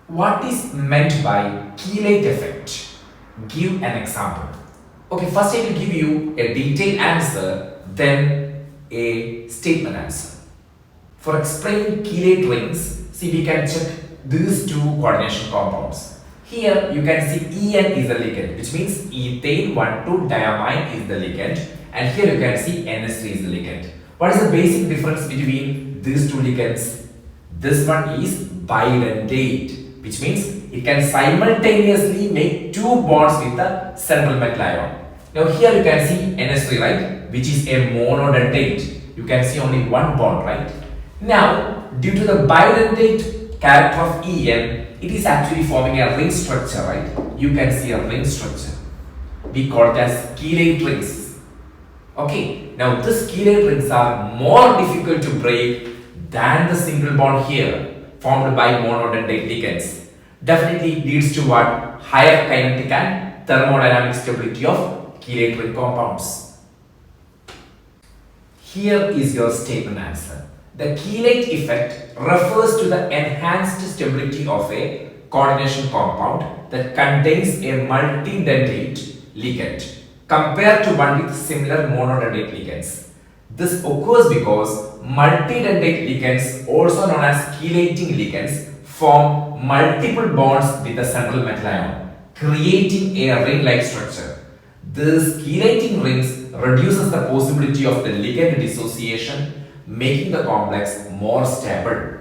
What is meant by chelate effect? Give an example. Okay, first I will give you a detailed answer, then a statement answer. For explaining chelate rings, see we can check these two coordination compounds. Here you can see En is the ligand, which means ethane 1,2-diamine is the ligand, and here you can see NS3 is the ligand. What is the basic difference between these two ligands? This one is bidentate, which means it can simultaneously make two bonds with the central metal ion. Now here you can see NS3, right, which is a monodentate. You can see only one bond, right? Now, due to the bidentate character of En, it is actually forming a ring structure, right? You can see a ring structure. We call it as chelate rings. Okay, now these chelate rings are more difficult to break than the single bond here formed by monodentate ligands. Definitely leads to what? Higher kinetic and thermodynamic stability of chelate ring compounds. Here is your statement answer. The chelate effect refers to the enhanced stability of a coordination compound that contains a multidentate ligand compared to one with similar monodentate ligands. This occurs because multidentate ligands, also known as chelating ligands, form multiple bonds with the central metal ion, creating a ring-like structure. This chelating rings reduces the possibility of the ligand dissociation, making the complex more stable.